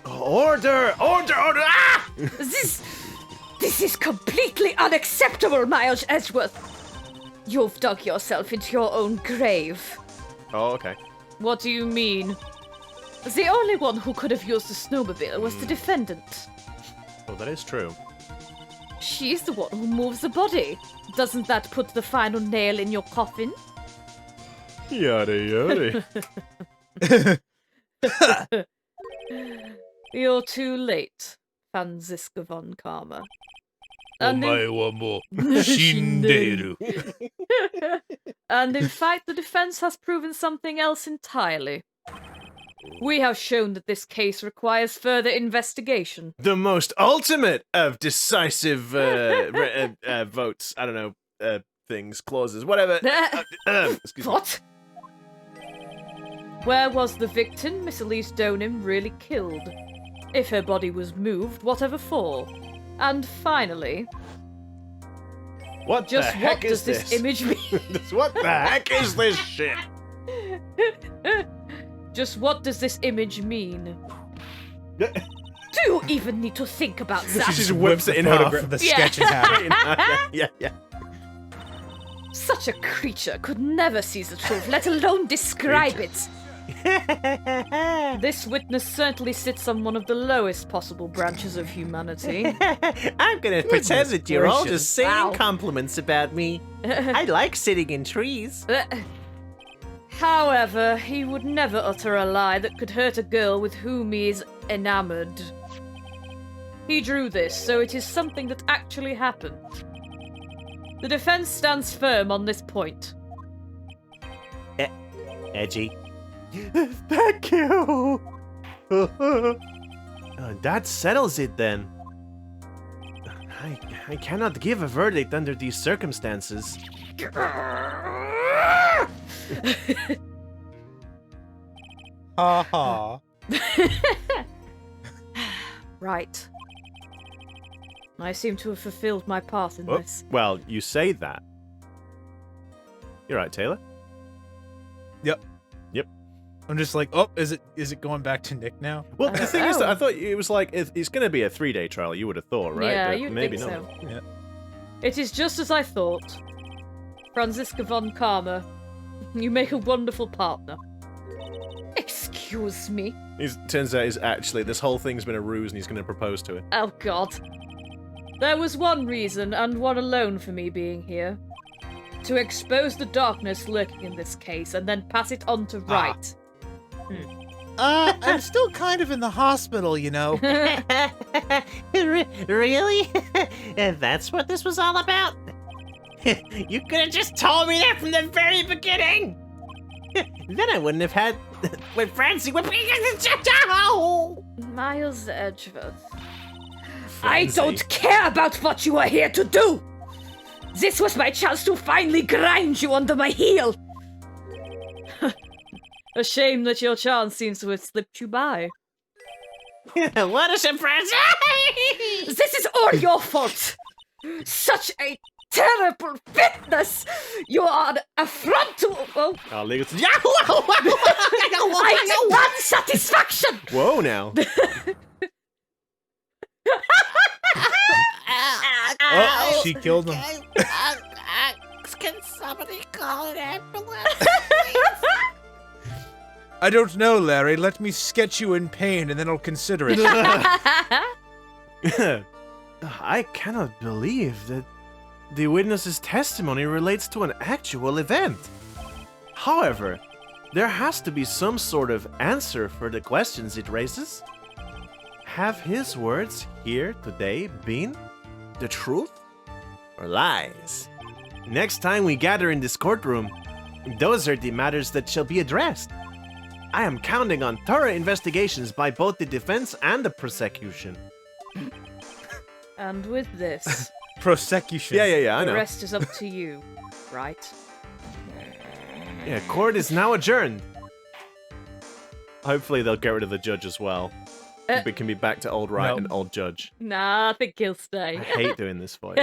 Order! Order! Order! Ah! This is completely unacceptable, Miles Edgeworth. You've dug yourself into your own grave. Oh, okay. What do you mean? The only one who could have used the snowmobile was the defendant. Oh, that is true. She's the one who moves the body. Doesn't that put the final nail in your coffin? Yada yada. You're too late, Franziska von Karma. And and in fact, the defense has proven something else entirely. We have shown that this case requires further investigation. The most ultimate of decisive votes. I don't know, things, clauses, whatever. Excuse me. What? Where was the victim, Miss Elise Deauxnim, really killed? If her body was moved, whatever for? And finally, What just the heck what is does this image mean? What the heck is this shit? Just what does this image mean? Do you even need to think about that? She just whips it in half. The sketch in half. Yeah. Such a creature could never see the truth, let alone describe it. This witness certainly sits on one of the lowest possible branches of humanity. I'm gonna pretend that you're all gracious. just saying Wow. compliments about me. I like sitting in trees. However, he would never utter a lie that could hurt a girl with whom he is enamored. He drew this, so it is something that actually happened. The defense stands firm on this point. Edgy. Thank you. That settles it then. I cannot give a verdict under these circumstances. Ha ha. Right. I seem to have fulfilled my part in this. Well, you say that. You're right, Taylor. I'm just like, oh, is it going back to Nick now? Well, the thing is that Oh. I thought it was like it's going to be a 3-day trial. You would have thought, right? Yeah, But you'd maybe think not. so. Yeah. It is just as I thought. Franziska von Karma, you make a wonderful partner. Excuse me? Turns out this whole thing's been a ruse and he's going to propose to her. Oh god. There was one reason, and one alone, for me being here. To expose the darkness lurking in this case, and then pass it on to Wright. I'm still kind of in the hospital, you know. Really? That's what this was all about? You could have just told me that from the very beginning! Then I wouldn't have had... with Francie... Miles Edgeworth. Francie. I don't care about what you are here to do! This was my chance to finally grind you under my heel! A shame that your chance seems to have slipped you by. What a surprise! This is all your fault! Such a terrible fitness! You are an affront to... Oh, Our legal... I demand satisfaction! Whoa, now. Oh, she killed him. Can somebody call an ambulance? I don't know, Larry. Let me sketch you in pain, and then I'll consider it. I cannot believe that the witness's testimony relates to an actual event. However, there has to be some sort of answer for the questions it raises. Have his words here today been the truth or lies? Next time we gather in this courtroom, those are the matters that shall be addressed. I am counting on thorough investigations by both the defense and the prosecution. And with this, Prosecution. Yeah, I the know. rest is up to you, right? Yeah, court is now adjourned. Hopefully they'll get rid of the judge as well. We can be back to old Wright No. and old judge. Nah, I think he'll stay. I hate doing this voice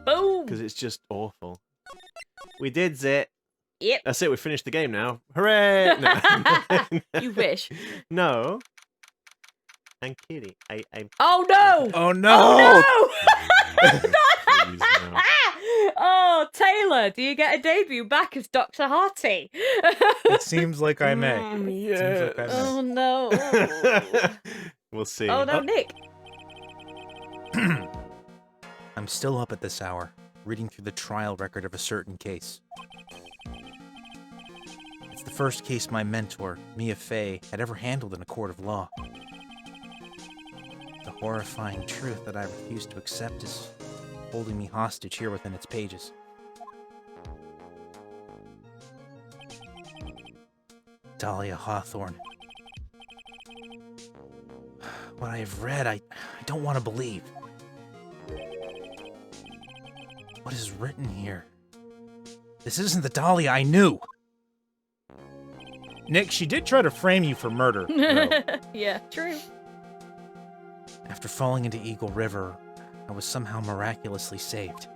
Boom! because it's just awful. We did it. Yep. That's it. We finished the game now. Hooray! No. You wish. No. I'm kidding. I'm Oh no! Oh no! Oh please, no. no! Oh, Taylor, do you get a debut back as Dr. Hearty? It seems like I may. Yeah. Seems like I may. Oh no! We'll see. Oh no, Nick! I'm still up at this hour, reading through the trial record of a certain case. It's the first case my mentor, Mia Fey, had ever handled in a court of law. The horrifying truth that I refuse to accept is holding me hostage here within its pages. Dahlia Hawthorne. What I have read, I don't want to believe. What is written here? This isn't the Dahlia I knew! Nick, she did try to frame you for murder. Yeah, true. After falling into Eagle River, I was somehow miraculously saved.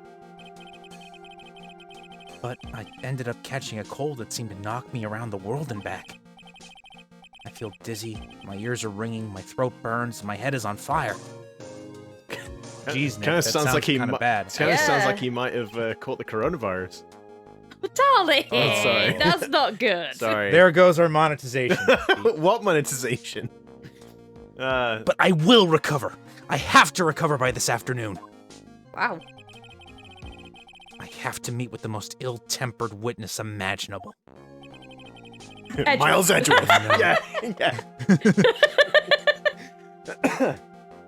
But I ended up catching a cold that seemed to knock me around the world and back. I feel dizzy, my ears are ringing, my throat burns, my head is on fire. Jeez, Nick, Kind of that sounds like he kind of bad. Kind of sounds Yeah. like he might have caught the coronavirus. Darling, Oh, sorry. that's not good. Sorry. There goes our monetization. What monetization? But I will recover. I have to recover by this afternoon. Wow. I have to meet with the most ill-tempered witness imaginable. Edgeworth. Miles Edgeworth. yeah.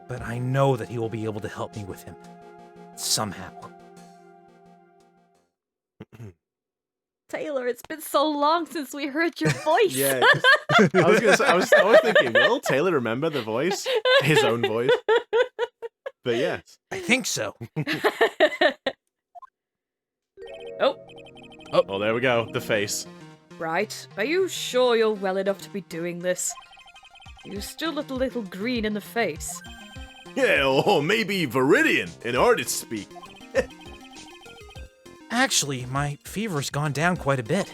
But I know that he will be able to help me with him. Somehow. Taylor, it's been so long since we heard your voice. Yeah. I was gonna say, I was thinking, will Taylor remember the voice? His own voice. But yes. I think so. Oh, there we go. The face. Right. Are you sure you're well enough to be doing this? You still look a little green in the face. Yeah, or maybe Viridian in artist speak. Actually, my fever's gone down quite a bit.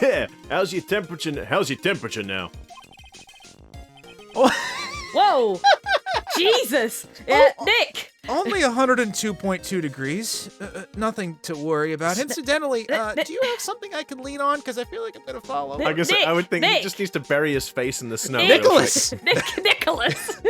Yeah. How's your temperature now? Whoa! Jesus! Nick! Only 102.2 degrees. Nothing to worry about. Incidentally, do you have something I can lean on? Because I feel like I'm going to fall over. I guess Nick, I would think he Nick. just needs to bury his face in the snow. Nick. real quick. Nicholas!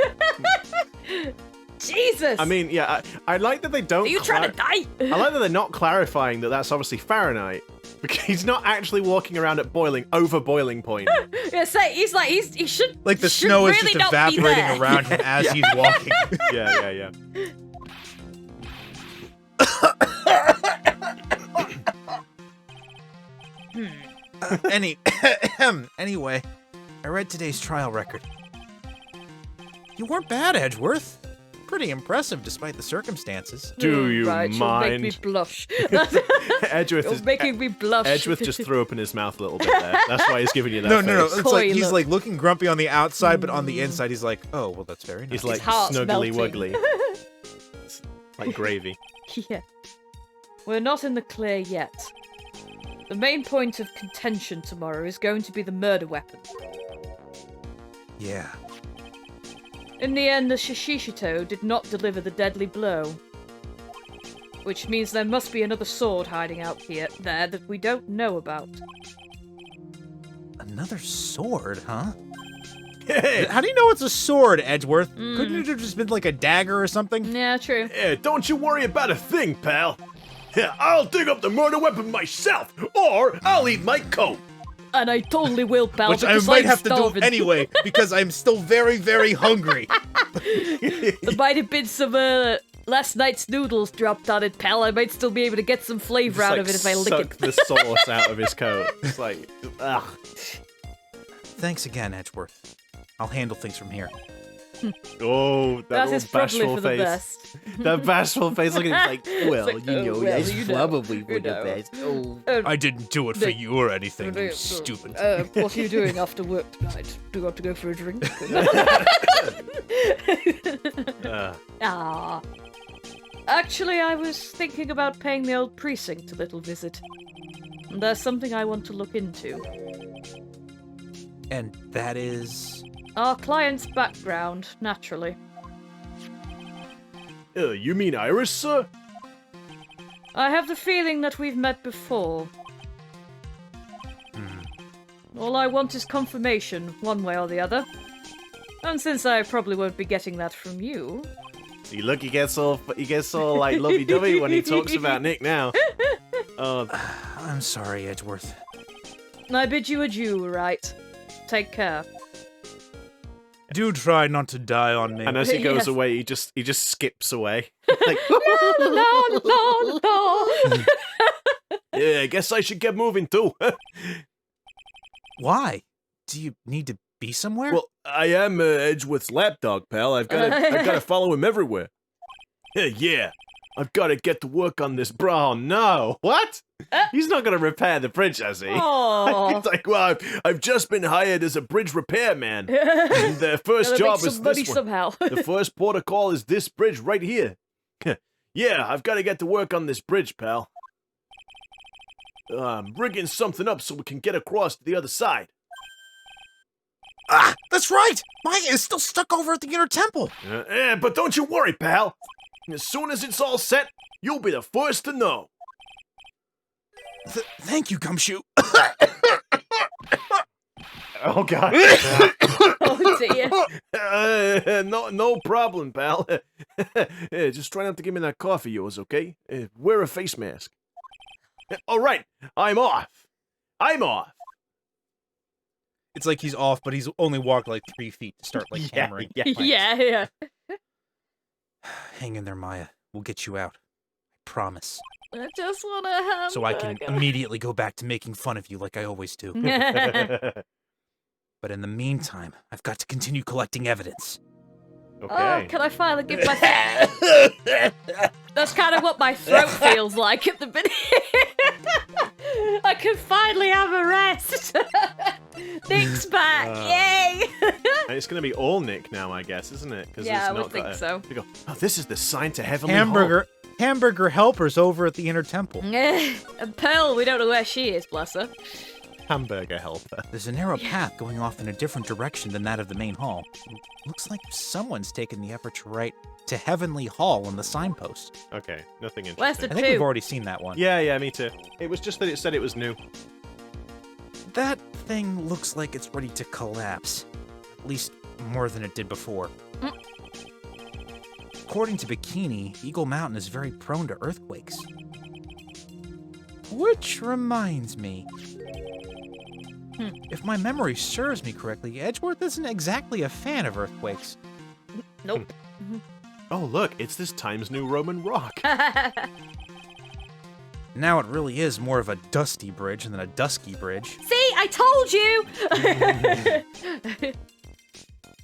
Jesus! I mean, yeah, I like that they don't. Are you trying to die? I like that they're not clarifying that that's obviously Fahrenheit, because he's not actually walking around at over boiling point. Yeah, say he should Like the should snow is really just not be evaporating there. around him as he's walking. Yeah. Anyway, I read today's trial record. You weren't bad, Edgeworth. Pretty impressive despite the circumstances. Do you right, mind? You'll make me blush. Edgeworth You're is making me blush. Edgeworth just threw up in his mouth a little bit there. That's why he's giving you that. No. face. It's like Coy he's look. like looking grumpy on the outside, but on the inside he's like, oh, well, that's very nice. He's like heart's snuggly melting. wuggly. It's like gravy. Yeah. We're not in the clear yet. The main point of contention tomorrow is going to be the murder weapon. Yeah. In the end, the Shishishito did not deliver the deadly blow. Which means there must be another sword hiding out there that we don't know about. Another sword, huh? Hey, How do you know it's a sword, Edgeworth? Couldn't it have just been like a dagger or something? Yeah, true. don't you worry about a thing, pal. I'll dig up the murder weapon myself, or I'll eat my coat. And I totally will, pal. Which I because might I'm have to do starving. anyway, because I'm still very, very hungry. There might have been some last night's noodles dropped on it, pal. I might still be able to get some flavor out of it if I lick suck it. the sauce out of his coat. It's like, ugh. Thanks again, Edgeworth. I'll handle things from here. Oh, that That little is probably bashful for the face. best. That bashful face looking like, well, like, you oh, know, well, that's you know, probably you for the know. best. Oh. I didn't do it for you or anything, you stupid. What are you doing after work tonight? Do you want to go for a drink? Ah. Actually, I was thinking about paying the old precinct a little visit. And there's something I want to look into. And that is... Our client's background, naturally. You mean Iris, sir? I have the feeling that we've met before. All I want is confirmation, one way or the other. And since I probably won't be getting that from you... See, look, he gets all like lovey-dovey when he talks about Nick now. Oh, I'm sorry, Edgeworth. I bid you adieu, Wright. Take care. Do try not to die on me. and as he goes Yes. away, he just skips away. Like, La, la, la. yeah, I guess I should get moving too. Why? Do you need to be somewhere? Well, I am Edgeworth's lapdog, pal. I've got to follow him everywhere. Yeah, I've got to get to work on this. Bro, no. What? He's not going to repair the bridge, has he? Aw. It's like, well, I've just been hired as a bridge repairman. And the first Gotta job make is some money this one. somehow. The first port of call is this bridge right here. Yeah, I've got to get to work on this bridge, pal. I'm rigging something up so we can get across to the other side. Ah, that's right! Maya is still stuck over at the Inner Temple. But don't you worry, pal. As soon as it's all set, you'll be the first to know. Thank you, Gumshoe. Oh, God. Oh dear. No problem, pal. Just try not to give me that cough of yours, okay? Wear a face mask. All right, I'm off. It's like he's off, but he's only walked like 3 feet to start like Yeah, hammering. yeah. Yeah. Hang in there, Maya. We'll get you out. I promise. I just want to have. So I can immediately go back to making fun of you like I always do. But in the meantime, I've got to continue collecting evidence. Oh, Okay. can I finally get my... That's kind of what my throat feels like at the minute. I can finally have a rest. Nick's back. Yay. And it's going to be all Nick now, I guess, isn't it? 'Cause Yeah, it's I would not think got a- so. We go, oh, this is the sign to Heavenly Hall. Hamburger helpers over at the Inner Temple. And Pearl, we don't know where she is, bless her. Hamburger helper. There's a narrow path going off in a different direction than that of the main hall. Looks like someone's taken the effort to write to Heavenly Hall on the signpost. Okay, nothing interesting. Where's the I think we've two? already seen that one. Yeah, me too. It was just that it said it was new. That thing looks like it's ready to collapse. At least more than it did before. According to Bikini, Eagle Mountain is very prone to earthquakes. Which reminds me. If my memory serves me correctly, Edgeworth isn't exactly a fan of earthquakes. Nope. Oh, look, it's this Times New Roman rock. Now it really is more of a dusty bridge than a dusky bridge. See, I told you.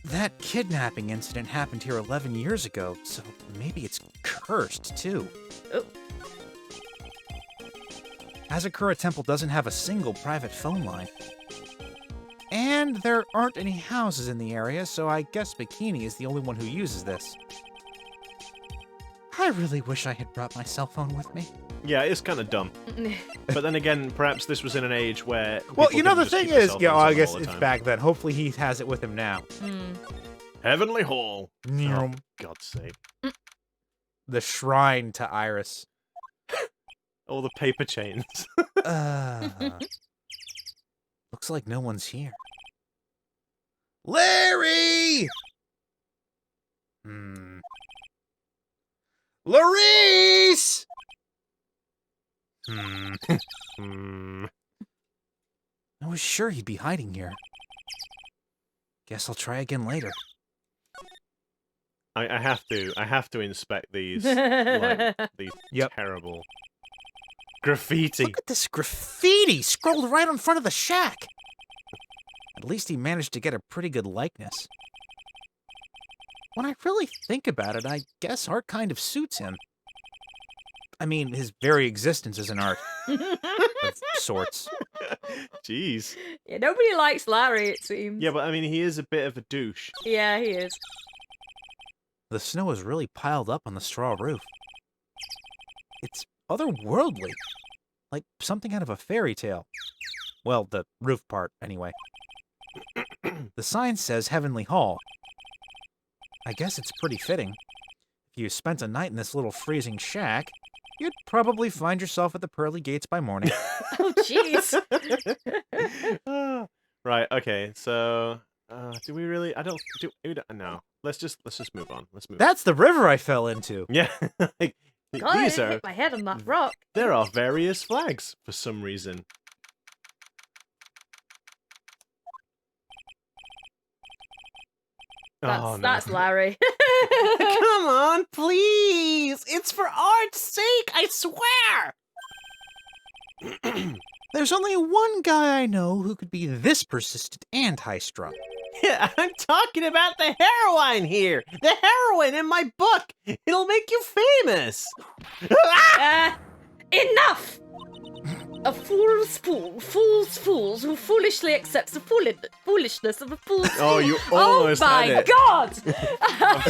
That kidnapping incident happened here 11 years ago, so maybe it's cursed, too. Oh. Asakura Temple doesn't have a single private phone line. And there aren't any houses in the area, so I guess Bikini is the only one who uses this. I really wish I had brought my cell phone with me. Yeah, it's kind of dumb. But then again, perhaps this was in an age where. Well, people you know, couldn't the just thing keep their is, cell yeah, phones well, I on guess all the it's time. back then. Hopefully he has it with him now. Heavenly Hall. Oh, Nyum. God's sake. The shrine to Iris. All the paper chains. Looks like no one's here. Larry! Laurice! Hmm. I was sure he'd be hiding here. Guess I'll try again later. I have to inspect these, like, these terrible graffiti. Look at this graffiti scrolled right in front of the shack. At least he managed to get a pretty good likeness. When I really think about it, I guess art kind of suits him. I mean, his very existence is an art of sorts. Jeez. Yeah, nobody likes Larry, it seems. Yeah, but I mean, he is a bit of a douche. Yeah, he is. The snow is really piled up on the straw roof. It's otherworldly, like something out of a fairy tale. Well, the roof part, anyway. The sign says Heavenly Hall. I guess it's pretty fitting. If you spent a night in this little freezing shack, you'd probably find yourself at the pearly gates by morning. Oh, jeez. Right. Okay. So, do we really? No. Let's just move on. Let's move. That's the river I fell into. Yeah. Like, God, these I are. hit my head on that rock. There are various flags for some reason. That's Larry. Come on, please! It's for art's sake, I swear! There's only one guy I know who could be this persistent and high-strung. Yeah, I'm talking about the heroine here! The heroine in my book! It'll make you famous! Enough! A fool's fool, fools who foolishly accepts the foolishness of a fool's fool. Oh, you almost had it. God! A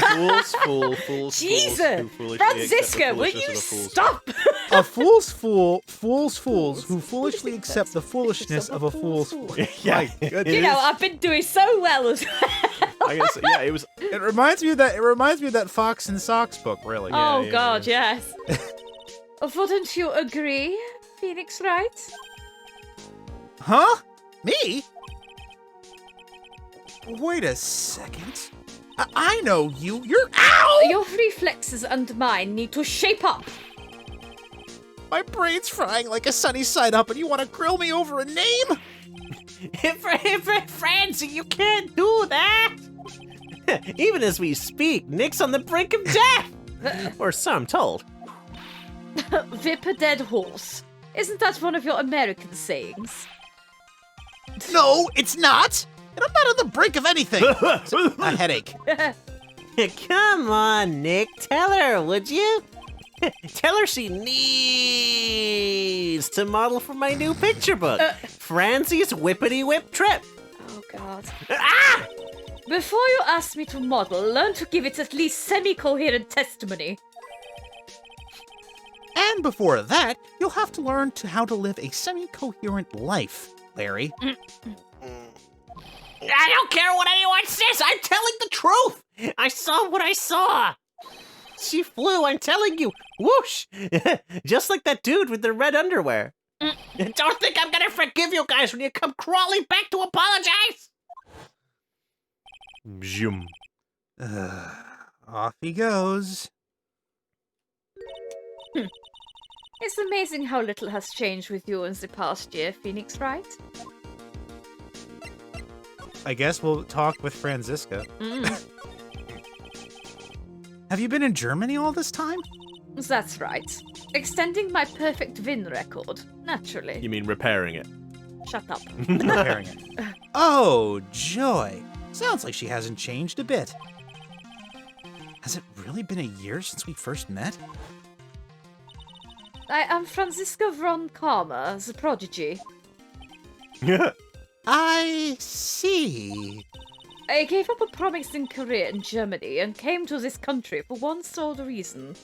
fool's fool, Jesus! who foolishly accept the Franziska, will foolishness you of a fool's stop? A fool's fool, fools who foolishly accept the foolishness of a fool's fool. Yeah, You know, I've been doing so well as well. I guess, yeah, it was. It reminds me of that Fox and Socks book, really. Oh, yeah, God, yes. Wouldn't you agree, Phoenix Wright? Huh? Me? Wait a second. I know you. You're ow! Your reflexes and mine need to shape up. My brain's frying like a sunny side up, and you want to grill me over a name? Francie, you can't do that! Even as we speak, Nick's on the brink of death! Or so I'm told. Whip a dead horse. Isn't that one of your American sayings? No, it's not. And I'm not on the brink of anything. A headache. Come on, Nick, tell her, would you? Tell her she needs to model for my new picture book, Francie's Whippity Whip Trip. Oh, God. Ah! Before you ask me to model, learn to give it at least semi-coherent testimony. And before that, you'll have to learn how to live a semi-coherent life, Larry. I don't care what anyone says, I'm telling the truth! I saw what I saw! She flew, I'm telling you! Whoosh! Just like that dude with the red underwear. Don't think I'm gonna forgive you guys when you come crawling back to apologize! Zoom. Off he goes. It's amazing how little has changed with you in the past year, Phoenix Wright. I guess we'll talk with Franziska. Have you been in Germany all this time? That's right. Extending my perfect Vin record, naturally. You mean repairing it? Shut up. Repairing it. Oh, joy. Sounds like she hasn't changed a bit. Has it really been a year since we first met? I am Franziska von Karma, the prodigy. I see. I gave up a promising career in Germany and came to this country for one sole reason.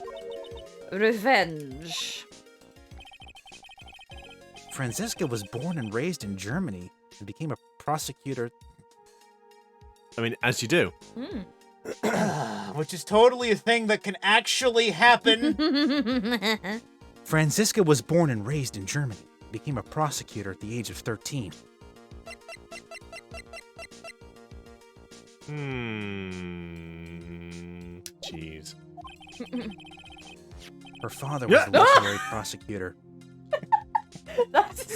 Revenge. Franziska was born and raised in Germany and became a prosecutor. I mean, as you do. Which is totally a thing that can actually happen. Franziska was born and raised in Germany. Became a prosecutor at the age of 13. Jeez. Her father was the legendary prosecutor.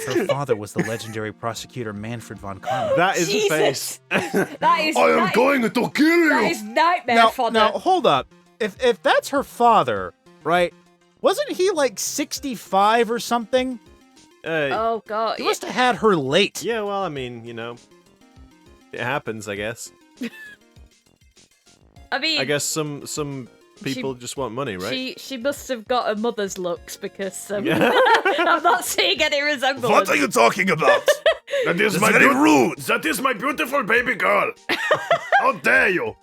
Her father was the legendary prosecutor Manfred von Karma. That is Jesus. a face. That is. going to kill you. That is nightmare fodder. Now, hold up. If that's her father, right? Wasn't he like 65 or something? Oh god. He must have had her late. Yeah, well, I mean, you know, it happens, I guess. I mean, I guess some people just want money, right? She must have got a mother's looks because Yeah. I'm not seeing any resemblance. you talking about? That is rude. That is my beautiful baby girl. How dare you?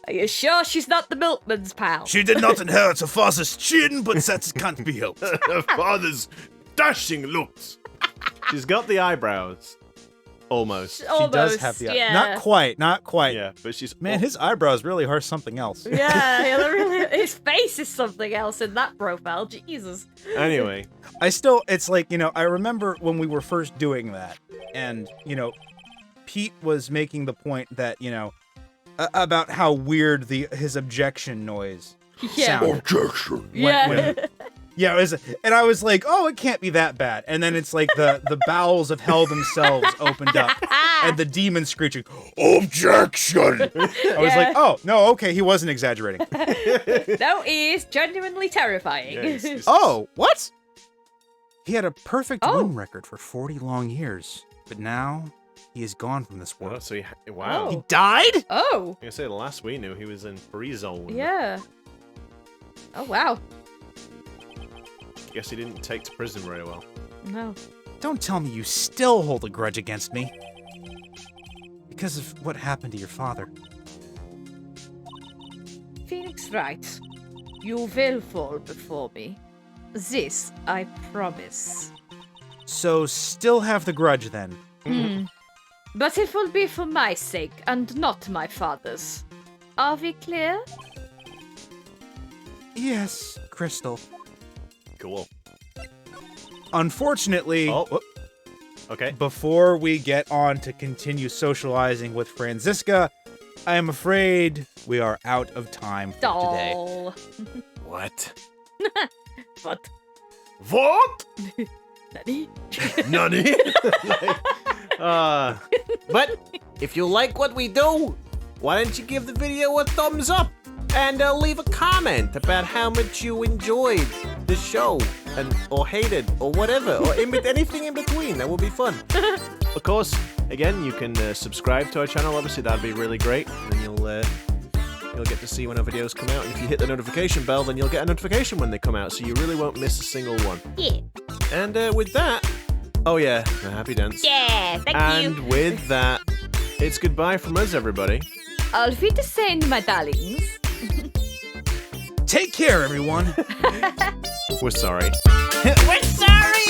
Are you sure she's not the milkman's pal? She did not inherit her father's chin, but that can't be helped. Her father's dashing looks. She's got the eyebrows. Almost. She does have the yeah. Not quite. Yeah, but she's Man, his eyebrows really are something else. Yeah, they're really, his face is something else in that profile. Jesus. Anyway, It's like, I remember when we were first doing that, and, Pete was making the point that, about how weird his objection noise Yeah. sounded. objection. Yeah. Yeah, and I was like, oh, it can't be that bad. And then it's like the bowels of hell themselves opened up, and the demon screeching, objection! I was like, oh, no, okay, he wasn't exaggerating. No, he is genuinely terrifying. Yeah, it's- Oh, what? He had a perfect Oh. win record for 40 long years, but now he is gone from this Oh, world. so wow. Oh. He died? Oh, I say the last we knew, he was in free zone. yeah. Oh, wow. Guess he didn't take to prison very well. No. Don't tell me you still hold a grudge against me. Because of what happened to your father. Phoenix Wright, you will fall before me. This I promise. So still have the grudge then. But it will be for my sake and not my father's. Are we clear? Yes, Crystal. Cool. Unfortunately, Oh. Okay. before we get on to continue socializing with Franziska, I am afraid we are out of time for today. Doll. What? What? What? Nani? Nani? But if you like what we do, why don't you give the video a thumbs up and leave a comment about how much you enjoyed the show or hated or whatever or anything in between. That would be fun. Of course, again, you can subscribe to our channel. Obviously, that'd be really great. And then you'll get to see when our videos come out. And if you hit the notification bell, then you'll get a notification when they come out. So you really won't miss a single one. Yeah. And with that, oh yeah, a happy dance. Yeah, thank And you. with that, it's goodbye from us, everybody. Auf Wiedersehen, my darlings. Take care, everyone. We're sorry. We're sorry!